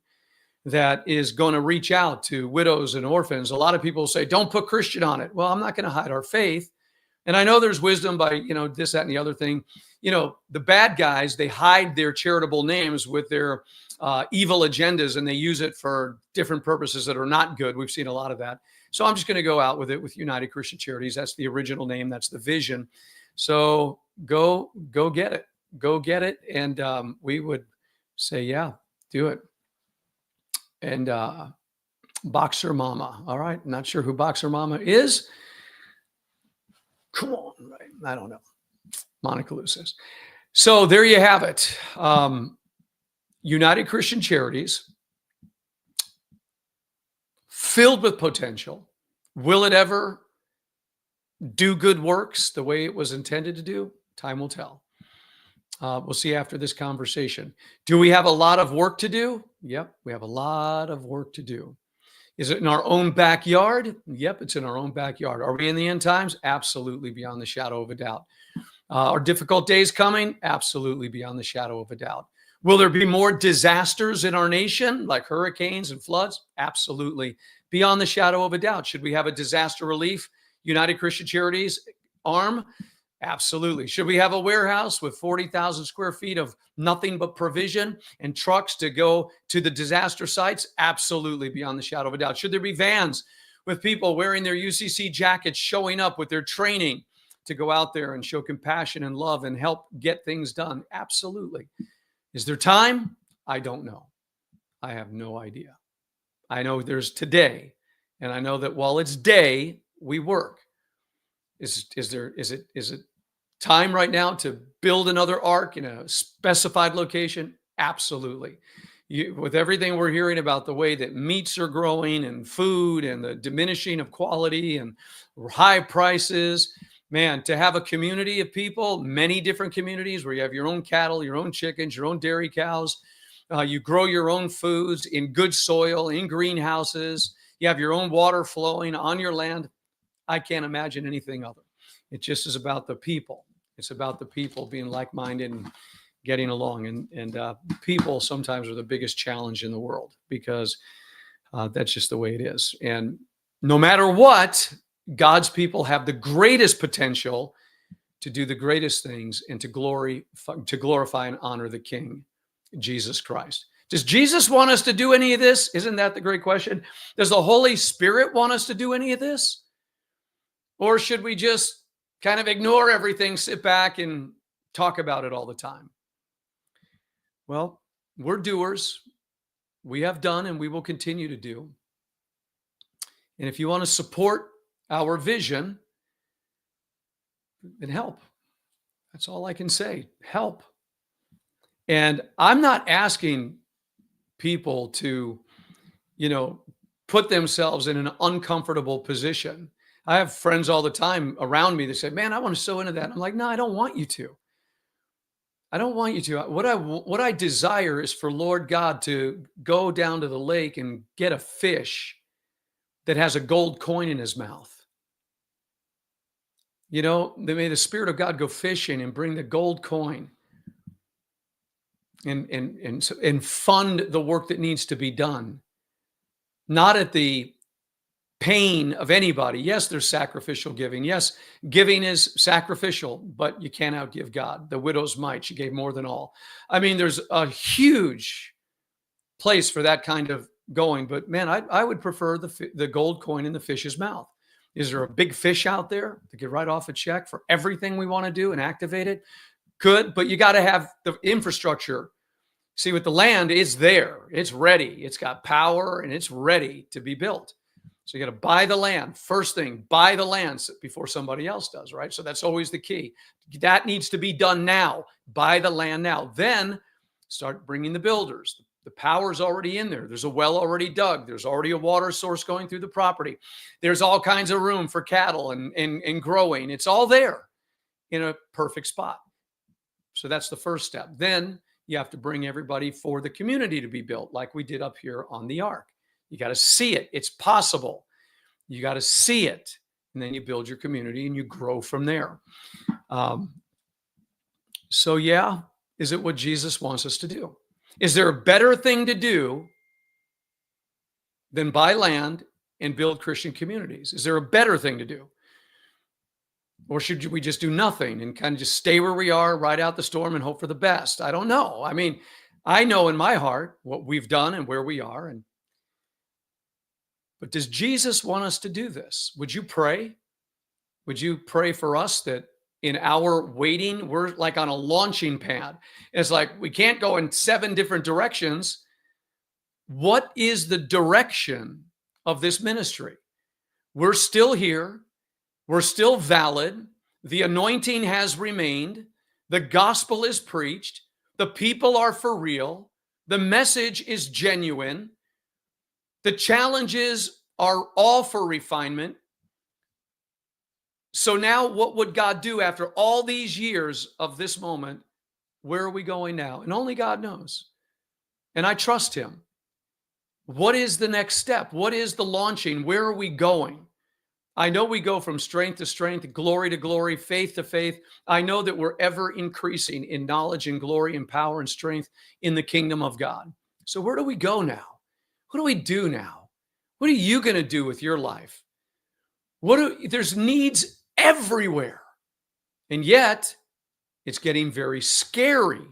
that is going to reach out to widows and orphans. A lot of people say, don't put Christian on it. Well, I'm not going to hide our faith. And I know there's wisdom by, this, that, and the other thing. The bad guys, they hide their charitable names with their evil agendas, and they use it for different purposes that are not good. We've seen a lot of that. So I'm just going to go out with it with United Christian Charities. That's the original name. That's the vision. So go get it. Go get it. And we would say, yeah, do it. And Boxer Mama. All right. Not sure who Boxer Mama is. Come on. Right. I don't know. Monica Lou says. So there you have it. United Christian Charities, filled with potential. Will it ever do good works the way it was intended to do? Time will tell. We'll see after this conversation. Do we have a lot of work to do? Yep, we have a lot of work to do. Is it in our own backyard? Yep, it's in our own backyard. Are we in the end times? Absolutely, beyond the shadow of a doubt. Are difficult days coming? Absolutely, beyond the shadow of a doubt. Will there be more disasters in our nation, like hurricanes and floods? Absolutely, beyond the shadow of a doubt. Should we have a disaster relief United Christian Charities arm? Absolutely. Should we have a warehouse with 40,000 square feet of nothing but provision and trucks to go to the disaster sites? Absolutely, beyond the shadow of a doubt. Should there be vans with people wearing their UCC jackets, showing up with their training to go out there and show compassion and love and help get things done? Absolutely. Is there time? I don't know. I have no idea. I know there's today, and I know that while it's day, we work. Is it time right now to build another ark in a specified location? Absolutely. With everything we're hearing about the way that meats are growing and food and the diminishing of quality and high prices, man, to have a community of people, many different communities where you have your own cattle, your own chickens, your own dairy cows, you grow your own foods in good soil, in greenhouses, you have your own water flowing on your land. I can't imagine anything other. It just is about the people. It's about the people being like-minded and getting along. And people sometimes are the biggest challenge in the world because that's just the way it is. And no matter what, God's people have the greatest potential to do the greatest things and to glorify and honor the King, Jesus Christ. Does Jesus want us to do any of this? Isn't that the great question? Does the Holy Spirit want us to do any of this? Or should we just kind of ignore everything, sit back and talk about it all the time? Well, we're doers. We have done and we will continue to do. And if you want to support our vision, then help. That's all I can say. Help. And I'm not asking people to, put themselves in an uncomfortable position. I have friends all the time around me that say, man, I want to sow into that. I'm like, no, I don't want you to. I don't want you to. What I desire is for Lord God to go down to the lake and get a fish that has a gold coin in his mouth. May the Spirit of God go fishing and bring the gold coin and fund the work that needs to be done. Not at the pain of anybody. Yes, there's sacrificial giving. Yes, giving is sacrificial, but you can't outgive God. The widow's mite, she gave more than all. I mean, there's a huge place for that kind of going, but man, I would prefer the gold coin in the fish's mouth. Is there a big fish out there to get right off a check for everything we want to do and activate it? Good, but you got to have the infrastructure. See, with the land, it's there. It's ready. It's got power and it's ready to be built. So you got to buy the land. First thing, buy the land before somebody else does, right? So that's always the key. That needs to be done now. Buy the land now. Then start bringing the builders. The power's already in there. There's a well already dug. There's already a water source going through the property. There's all kinds of room for cattle and growing. It's all there in a perfect spot. So that's the first step. Then you have to bring everybody for the community to be built like we did up here on the ark. You got to see it. It's possible. You got to see it. And then you build your community and you grow from there. So yeah, is it what Jesus wants us to do? Is there a better thing to do than buy land and build Christian communities? Is there a better thing to do? Or should we just do nothing and kind of just stay where we are, ride out the storm and hope for the best? I don't know. I mean, I know in my heart what we've done and where we are. But does Jesus want us to do this? Would you pray? Would you pray for us that in our waiting, we're like on a launching pad? It's like we can't go in 7 different directions. What is the direction of this ministry? We're still here. We're still valid. The anointing has remained. The gospel is preached. The people are for real. The message is genuine. The challenges are all for refinement. So now what would God do after all these years of this moment? Where are we going now? And only God knows. And I trust him. What is the next step? What is the launching? Where are we going? I know we go from strength to strength, glory to glory, faith to faith. I know that we're ever increasing in knowledge and glory and power and strength in the kingdom of God. So where do we go now? What do we do now? What are you going to do with your life? There's needs everywhere. And yet, it's getting very scary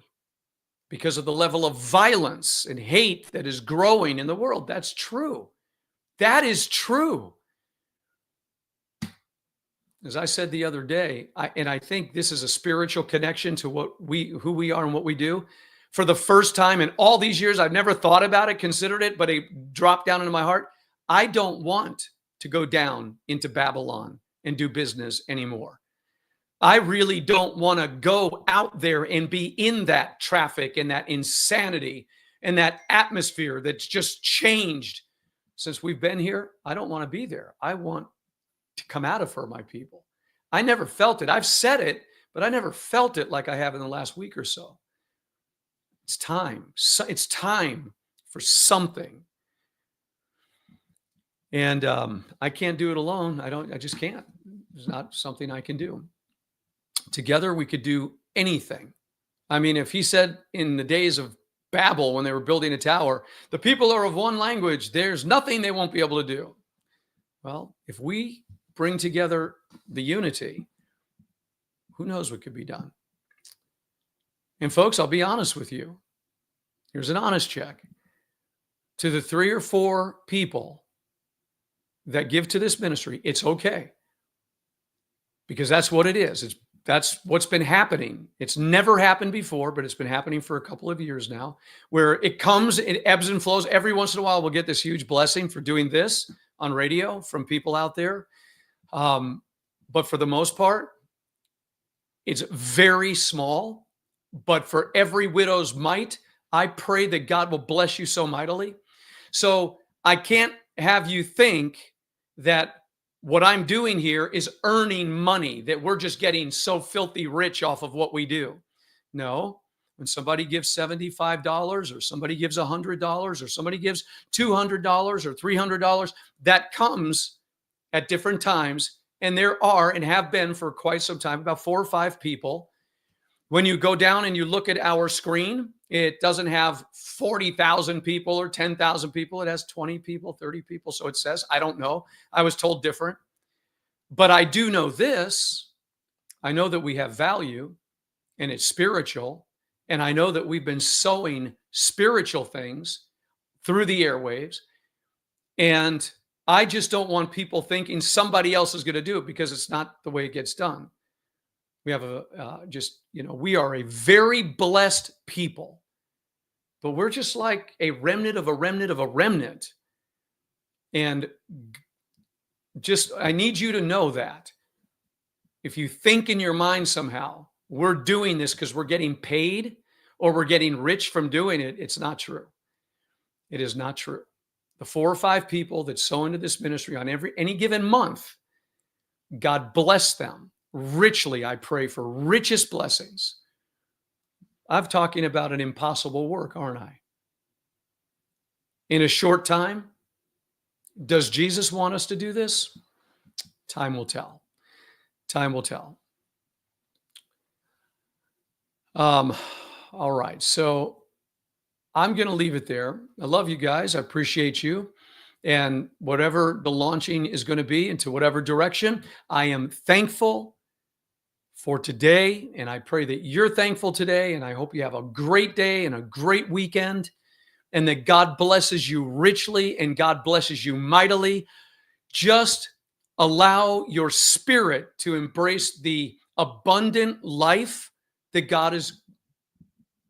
because of the level of violence and hate that is growing in the world. That's true. That is true. As I said the other day, I think this is a spiritual connection to who we are and what we do. For the first time in all these years, I've never thought about it, considered it, but it dropped down into my heart. I don't want to go down into Babylon and do business anymore. I really don't want to go out there and be in that traffic and that insanity and that atmosphere that's just changed since we've been here. I don't want to be there. I want to come out of her, my people. I never felt it. I've said it, but I never felt it like I have in the last week or so. It's time. It's time for something. And I can't do it alone. I just can't. It's not something I can do. Together, we could do anything. I mean, if he said in the days of Babel, when they were building a tower, the people are of one language, there's nothing they won't be able to do. Well, if we bring together the unity, who knows what could be done? And folks, I'll be honest with you. Here's an honest check. To the 3 or 4 people that give to this ministry, it's okay. Because that's what it is. That's what's been happening. It's never happened before, but it's been happening for a couple of years now, where it comes, it ebbs and flows. Every once in a while, we'll get this huge blessing for doing this on radio from people out there. But for the most part, it's very small. But for every widow's mite, I pray that God will bless you so mightily. So I can't have you think that what I'm doing here is earning money, that we're just getting so filthy rich off of what we do. No, when somebody gives $75 or somebody gives $100 or somebody gives $200 or $300, that comes at different times. And there are and have been for quite some time, about 4 or 5 people. When you go down and you look at our screen, it doesn't have 40,000 people or 10,000 people. It has 20 people, 30 people. So it says, I don't know. I was told different. But I do know this. I know that we have value and it's spiritual. And I know that we've been sowing spiritual things through the airwaves. And I just don't want people thinking somebody else is going to do it, because it's not the way it gets done. We have we are a very blessed people, but we're just like a remnant of a remnant of a remnant. And I need you to know that if you think in your mind somehow we're doing this because we're getting paid or we're getting rich from doing it, it's not true. It is not true. The 4 or 5 people that sow into this ministry on any given month, God bless them richly. I pray for richest blessings. I'm talking about an impossible work, aren't I? In a short time, does Jesus want us to do this? Time will tell. Time will tell. All right. So I'm going to leave it there. I love you guys. I appreciate you. And whatever the launching is going to be into whatever direction, I am thankful for today. And I pray that you're thankful today. And I hope you have a great day and a great weekend, and that God blesses you richly and God blesses you mightily. Just allow your spirit to embrace the abundant life that God has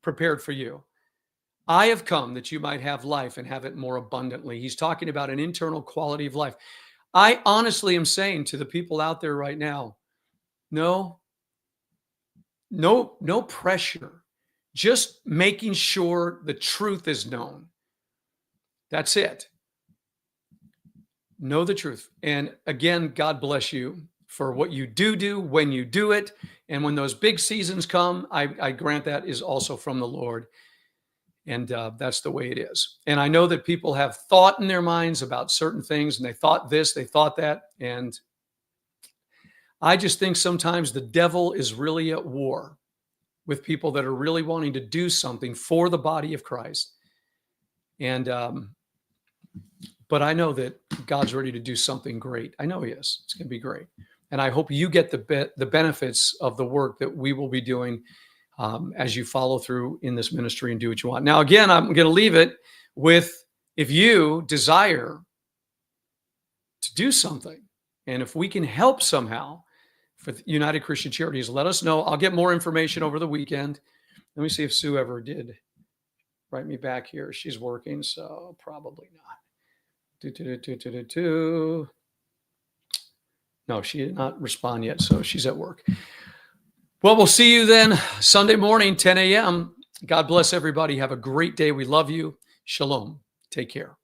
prepared for you. I have come that you might have life and have it more abundantly. He's talking about an internal quality of life. I honestly am saying to the people out there right now, no pressure. Just making sure the truth is known. That's it. Know the truth. And again, God bless you for what you do when you do it. And when those big seasons come, I grant that is also from the Lord. And that's the way it is. And I know that people have thought in their minds about certain things, and they thought this, they thought that. And I just think sometimes the devil is really at war with people that are really wanting to do something for the body of Christ. And, but I know that God's ready to do something great. I know he is. It's going to be great. And I hope you get the benefits of the work that we will be doing as you follow through in this ministry and do what you want. Now, again, I'm going to leave it with, if you desire to do something, and if we can help somehow for United Christian Charities, let us know. I'll get more information over the weekend. Let me see if Sue ever did write me back here. She's working, so probably not. No, she did not respond yet, so she's at work. Well, we'll see you then Sunday morning, 10 a.m. God bless everybody. Have a great day. We love you. Shalom. Take care.